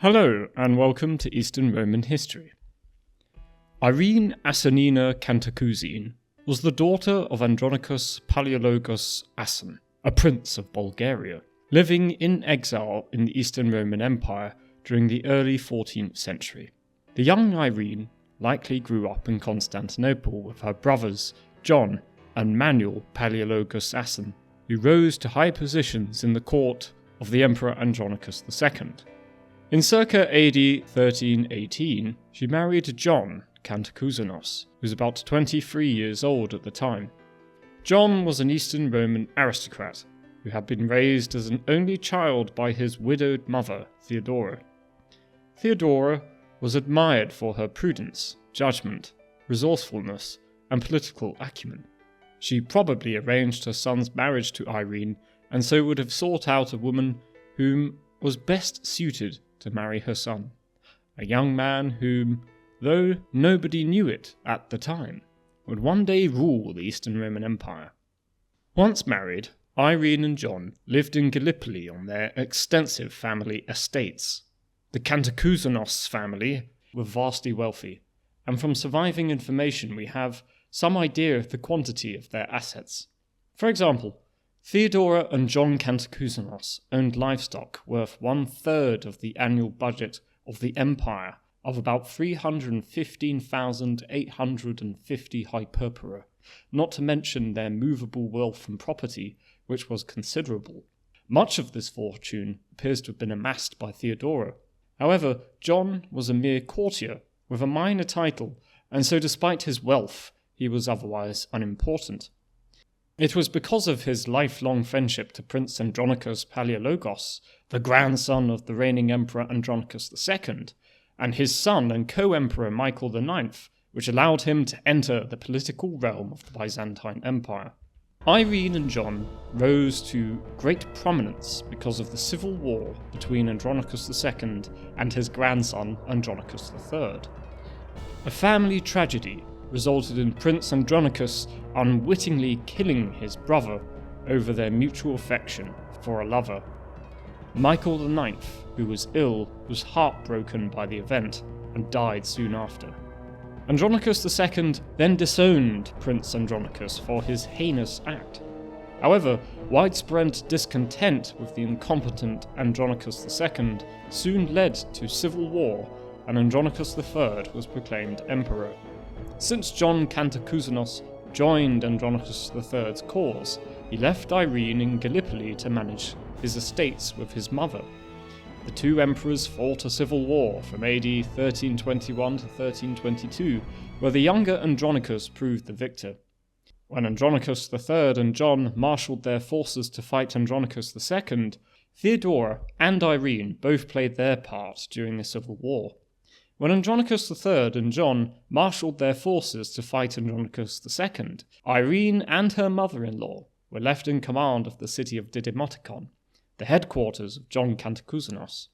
Hello and welcome to Eastern Roman history. Irene Asenina Kantakouzene was the daughter of Andronicus Palaiologan Asen, a prince of Bulgaria, living in exile in the Eastern Roman Empire during the early 14th century. The young Irene likely grew up in Constantinople with her brothers John and Manuel Palaiologan Asen, who rose to high positions in the court of the Emperor Andronicus II. In circa AD 1318, she married John Kantakouzenos, who was about 23 years old at the time. John was an Eastern Roman aristocrat who had been raised as an only child by his widowed mother, Theodora. Theodora was admired for her prudence, judgment, resourcefulness, and political acumen. She probably arranged her son's marriage to Irene, and so would have sought out a woman whom was best suited to marry her son, a young man whom, though nobody knew it at the time, would one day rule the Eastern Roman Empire. Once married, Irene and John lived in Gallipoli on their extensive family estates. The Kantakouzenos family were vastly wealthy, and from surviving information we have some idea of the quantity of their assets. For example, Theodora and John Kantakouzenos owned livestock worth 1/3 of the annual budget of the empire of about 315,850 hyperpera, not to mention their movable wealth and property, which was considerable. Much of this fortune appears to have been amassed by Theodora. However, John was a mere courtier with a minor title, and so despite his wealth, he was otherwise unimportant. It was because of his lifelong friendship to Prince Andronicus Palaiologos, the grandson of the reigning Emperor Andronicus II, and his son and co-emperor Nicol IX, which allowed him to enter the political realm of the Byzantine Empire. Irene and John rose to great prominence because of the civil war between Andronicus II and his grandson Andronicus III. A family tragedy resulted in Prince Andronicus unwittingly killing his brother over their mutual affection for a lover. Nicol IX, who was ill, was heartbroken by the event and died soon after. Andronicus II then disowned Prince Andronicus for his heinous act. However, widespread discontent with the incompetent Andronicus II soon led to civil war, and Andronicus III was proclaimed emperor. Since John Kantakouzenos joined Andronicus III's cause, he left Irene in Gallipoli to manage his estates with his mother. The two emperors fought a civil war from AD 1321 to 1322, where the younger Andronicus proved the victor. When Andronicus III and John marshalled their forces to fight Andronicus II, Theodora and Irene both played their part during the civil war. When Andronicus III and John marshalled their forces to fight Andronicus II, Irene and her mother-in-law were left in command of the city of Didymotikon, the headquarters of John Kantakouzenos.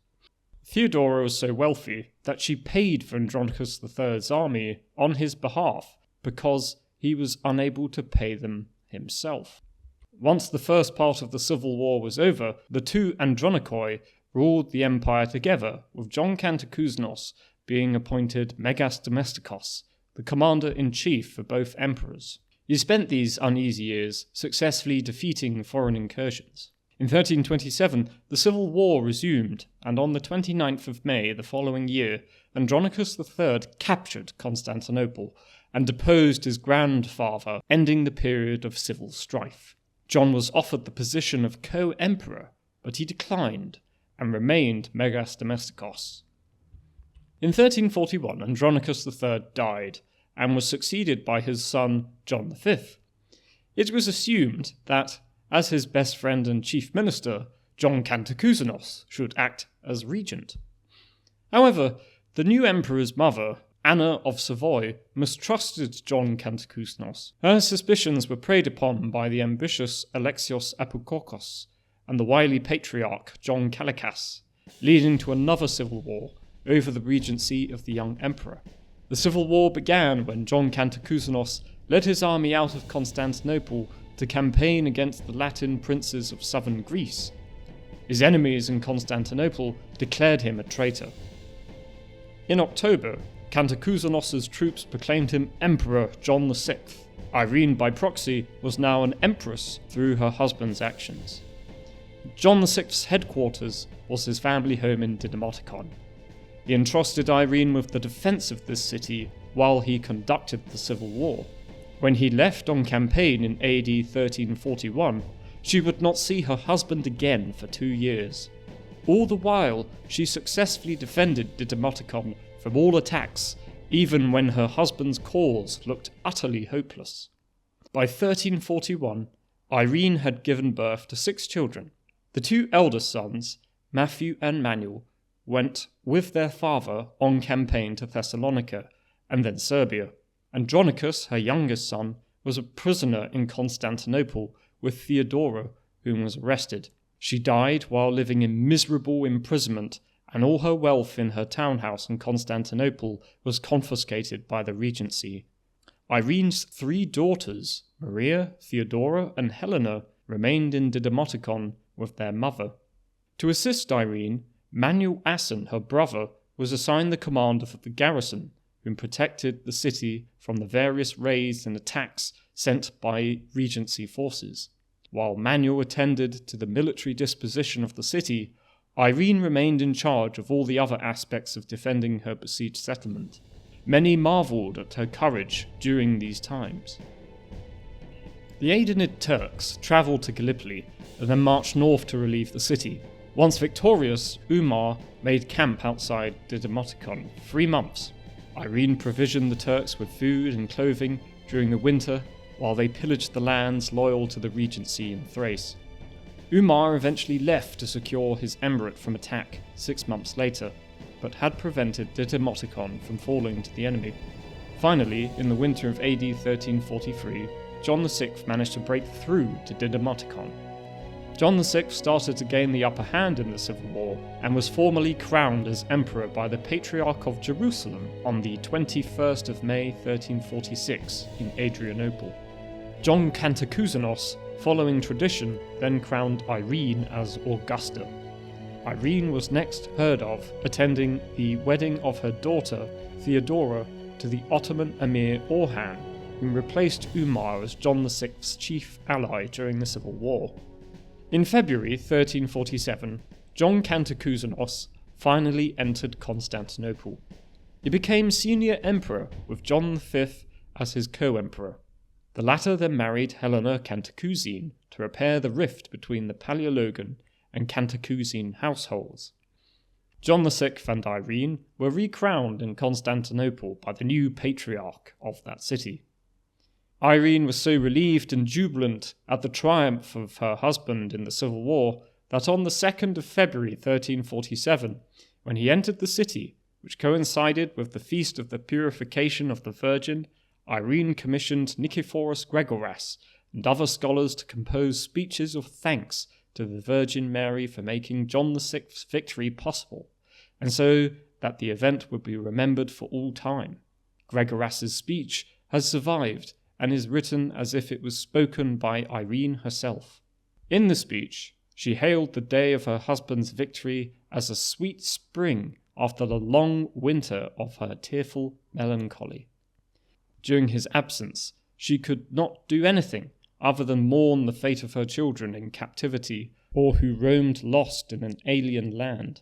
Theodora was so wealthy that she paid for Andronicus III's army on his behalf because he was unable to pay them himself. Once the first part of the civil war was over, the two Andronikoi ruled the empire together, with John Kantakouzenos being appointed Megas Domestikos, the commander-in-chief for both emperors. He spent these uneasy years successfully defeating foreign incursions. In 1327, the civil war resumed, and on the 29th of May the following year, Andronicus III captured Constantinople and deposed his grandfather, ending the period of civil strife. John was offered the position of co-emperor, but he declined and remained Megas Domestikos. In 1341, Andronicus III died and was succeeded by his son John V. It was assumed that, as his best friend and chief minister, John Kantakouzenos should act as regent. However, the new emperor's mother, Anna of Savoy, mistrusted John Kantakouzenos. Her suspicions were preyed upon by the ambitious Alexios Apoukokos and the wily patriarch John Kallikas, leading to another civil war over the regency of the young emperor. The civil war began when John Kantakouzenos led his army out of Constantinople to campaign against the Latin princes of southern Greece. His enemies in Constantinople declared him a traitor. In October, Kantakouzenos' troops proclaimed him Emperor John VI. Irene, by proxy, was now an empress through her husband's actions. John VI's headquarters was his family home in Didymotikon. He entrusted Irene with the defence of this city while he conducted the civil war. When he left on campaign in AD 1341, she would not see her husband again for 2 years. All the while, she successfully defended Didymotikon from all attacks, even when her husband's cause looked utterly hopeless. By 1341, Irene had given birth to 6 children. The 2 eldest sons, Matthew and Manuel, went with their father on campaign to Thessalonica and then Serbia. Andronicus, her youngest son, was a prisoner in Constantinople with Theodora, whom was arrested. She died while living in miserable imprisonment, and all her wealth in her townhouse in Constantinople was confiscated by the regency. Irene's 3 daughters, Maria, Theodora, and Helena, remained in Didymotikon with their mother. To assist Irene, Manuel Asen, her brother, was assigned the command of the garrison, whom protected the city from the various raids and attacks sent by regency forces. While Manuel attended to the military disposition of the city, Irene remained in charge of all the other aspects of defending her besieged settlement. Many marvelled at her courage during these times. The Aedenid Turks travelled to Gallipoli and then marched north to relieve the city. Once victorious, Umar made camp outside Didymotikon for 3 months. Irene provisioned the Turks with food and clothing during the winter, while they pillaged the lands loyal to the regency in Thrace. Umar eventually left to secure his emirate from attack 6 months later, but had prevented Didymotikon from falling to the enemy. Finally, in the winter of AD 1343, John VI managed to break through to Didymotikon. John VI started to gain the upper hand in the civil war and was formally crowned as emperor by the Patriarch of Jerusalem on the 21st of May 1346 in Adrianople. John Kantakouzenos, following tradition, then crowned Irene as Augusta. Irene was next heard of attending the wedding of her daughter Theodora to the Ottoman Emir Orhan, who replaced Umar as John VI's chief ally during the civil war. In February 1347, John Kantakouzenos finally entered Constantinople. He became senior emperor with John V as his co-emperor. The latter then married Helena Kantakouzene to repair the rift between the Palaiologan and Kantakouzene households. John VI and Irene were recrowned in Constantinople by the new patriarch of that city. Irene was so relieved and jubilant at the triumph of her husband in the civil war that on the 2nd of February 1347, when he entered the city, which coincided with the feast of the purification of the Virgin, Irene commissioned Nikephoros Gregoras and other scholars to compose speeches of thanks to the Virgin Mary for making John VI's victory possible, and so that the event would be remembered for all time. Gregoras' speech has survived and is written as if it was spoken by Irene herself. In the speech, she hailed the day of her husband's victory as a sweet spring after the long winter of her tearful melancholy. During his absence, she could not do anything other than mourn the fate of her children in captivity or who roamed lost in an alien land.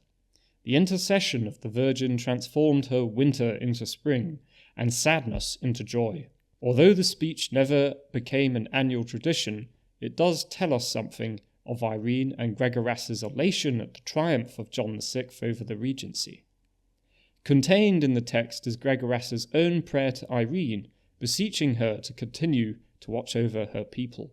The intercession of the Virgin transformed her winter into spring and sadness into joy. Although the speech never became an annual tradition, it does tell us something of Irene and Gregoras' elation at the triumph of John VI over the regency. Contained in the text is Gregoras' own prayer to Irene, beseeching her to continue to watch over her people.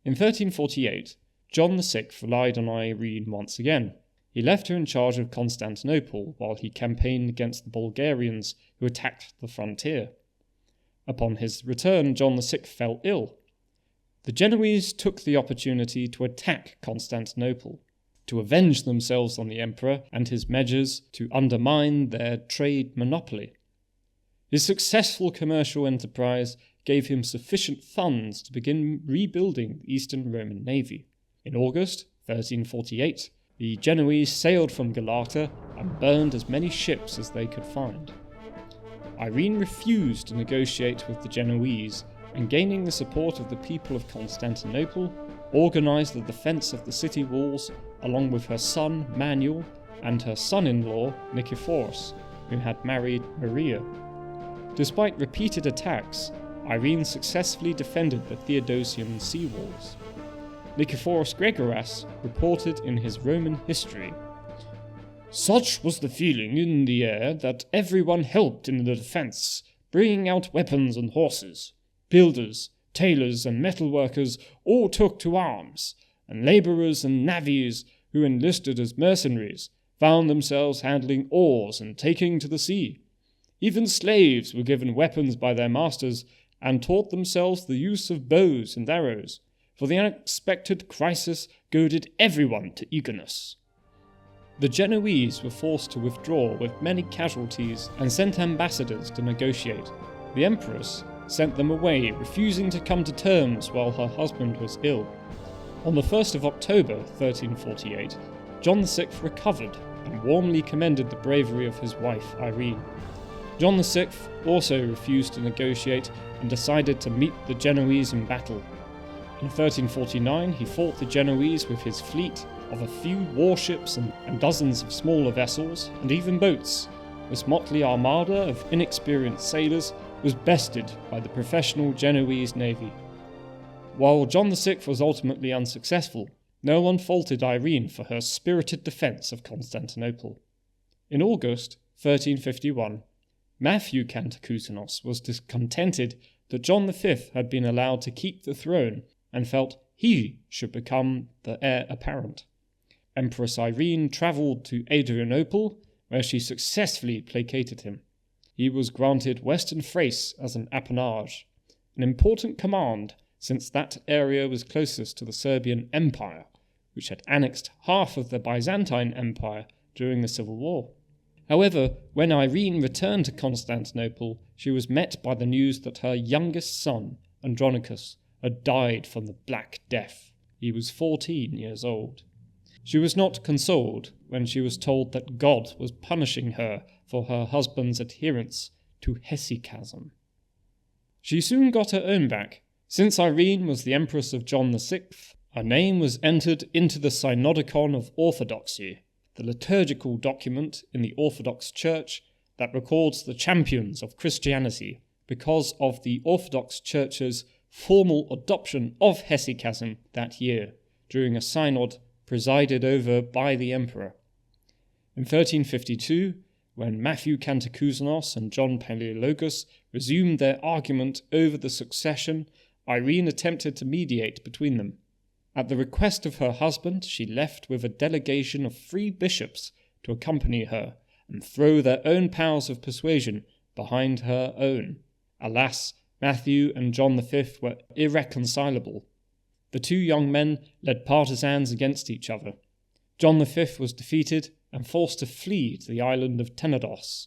In 1348, John VI relied on Irene once again. He left her in charge of Constantinople while he campaigned against the Bulgarians who attacked the frontier. Upon his return, John VI fell ill. The Genoese took the opportunity to attack Constantinople, to avenge themselves on the emperor and his measures to undermine their trade monopoly. His successful commercial enterprise gave him sufficient funds to begin rebuilding the Eastern Roman navy. In August 1348, the Genoese sailed from Galata and burned as many ships as they could find. Irene refused to negotiate with the Genoese, and gaining the support of the people of Constantinople, organised the defence of the city walls along with her son Manuel and her son-in-law Nikephoros, who had married Maria. Despite repeated attacks, Irene successfully defended the Theodosian sea walls. Nikephoros Gregoras reported in his Roman history, "Such was the feeling in the air that everyone helped in the defence, bringing out weapons and horses. Builders, tailors and metalworkers all took to arms, and labourers and navvies who enlisted as mercenaries found themselves handling oars and taking to the sea. Even slaves were given weapons by their masters and taught themselves the use of bows and arrows, for the unexpected crisis goaded everyone to eagerness." The Genoese were forced to withdraw with many casualties and sent ambassadors to negotiate. The Empress sent them away, refusing to come to terms while her husband was ill. On the 1st of October 1348, John VI recovered and warmly commended the bravery of his wife Irene. John VI also refused to negotiate and decided to meet the Genoese in battle. In 1349 he fought the Genoese with his fleet of a few warships and dozens of smaller vessels, and even boats. This motley armada of inexperienced sailors was bested by the professional Genoese navy. While John VI was ultimately unsuccessful, no one faulted Irene for her spirited defence of Constantinople. In August 1351, Matthew Kantakouzene was discontented that John V had been allowed to keep the throne and felt he should become the heir apparent. Empress Irene travelled to Adrianople, where she successfully placated him. He was granted Western Thrace as an appanage, an important command since that area was closest to the Serbian Empire, which had annexed half of the Byzantine Empire during the Civil War. However, when Irene returned to Constantinople, she was met by the news that her youngest son, Andronicus, had died from the Black Death. He was 14 years old. She was not consoled when she was told that God was punishing her for her husband's adherence to hesychasm. She soon got her own back. Since Irene was the Empress of John VI, her name was entered into the Synodicon of Orthodoxy, the liturgical document in the Orthodox Church that records the champions of Christianity because of the Orthodox Church's formal adoption of hesychasm that year during a synod presided over by the emperor. In 1352, when Matthew Kantakouzene and John Palaiologan resumed their argument over the succession, Irene attempted to mediate between them. At the request of her husband, she left with a delegation of 3 bishops to accompany her and throw their own powers of persuasion behind her own. Alas, Matthew and John V were irreconcilable. The 2 young men led partisans against each other. John V was defeated and forced to flee to the island of Tenedos.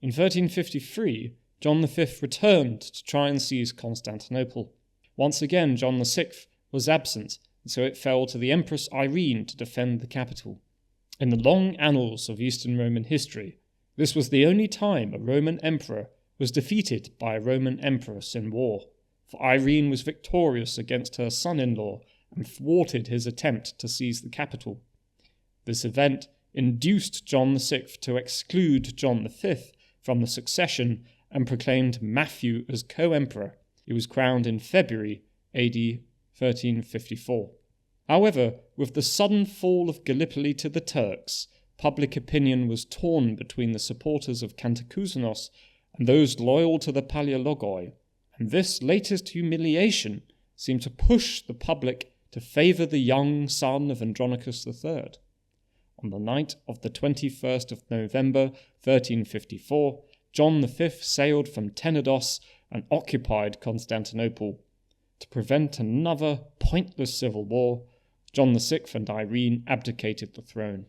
In 1353, John V returned to try and seize Constantinople. Once again, John VI was absent, and so it fell to the Empress Irene to defend the capital. In the long annals of Eastern Roman history, this was the only time a Roman emperor was defeated by a Roman empress in war, for Irene was victorious against her son-in-law and thwarted his attempt to seize the capital. This event induced John VI to exclude John V from the succession and proclaimed Matthew as co-emperor. He was crowned in February AD 1354. However, with the sudden fall of Gallipoli to the Turks, public opinion was torn between the supporters of Kantakouzene and those loyal to the Palaiologoi, and this latest humiliation seemed to push the public to favour the young son of Andronicus III. On the night of the 21st of November 1354, John V sailed from Tenedos and occupied Constantinople. To prevent another pointless civil war, John VI and Irene abdicated the throne.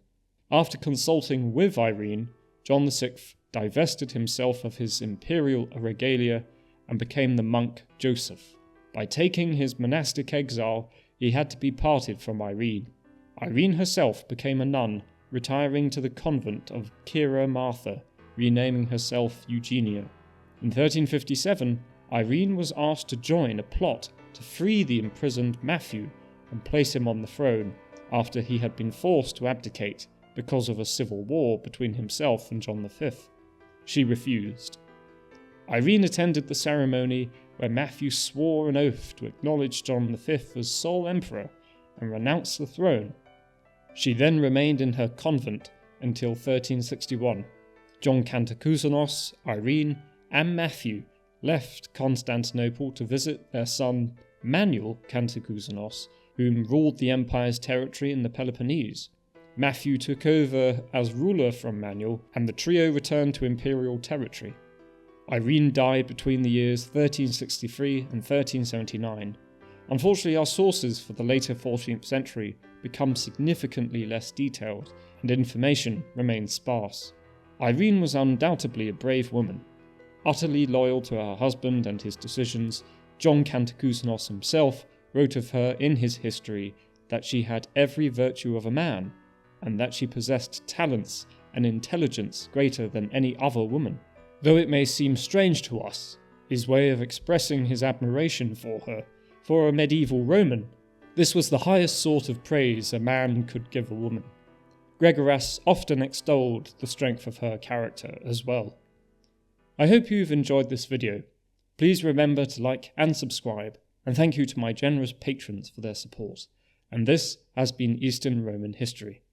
After consulting with Irene, John VI divested himself of his imperial regalia and became the monk Joseph. By taking his monastic exile, he had to be parted from Irene. Irene herself became a nun, retiring to the convent of Kira Martha, renaming herself Eugenia. In 1357, Irene was asked to join a plot to free the imprisoned Matthew and place him on the throne after he had been forced to abdicate because of a civil war between himself and John V. She refused. Irene attended the ceremony where Matthew swore an oath to acknowledge John V as sole emperor and renounce the throne. She then remained in her convent until 1361. John Kantakouzenos, Irene, and Matthew left Constantinople to visit their son Manuel Kantakouzenos, whom ruled the empire's territory in the Peloponnese. Matthew took over as ruler from Manuel, and the trio returned to imperial territory. Irene died between the years 1363 and 1379. Unfortunately, our sources for the later 14th century become significantly less detailed, and information remains sparse. Irene was undoubtedly a brave woman. Utterly loyal to her husband and his decisions, John Kantakouzenos himself wrote of her in his history that she had every virtue of a man, and that she possessed talents and intelligence greater than any other woman. Though it may seem strange to us, his way of expressing his admiration for her, for a medieval Roman, this was the highest sort of praise a man could give a woman. Gregoras often extolled the strength of her character as well. I hope you've enjoyed this video. Please remember to like and subscribe, and thank you to my generous patrons for their support. And this has been Eastern Roman History.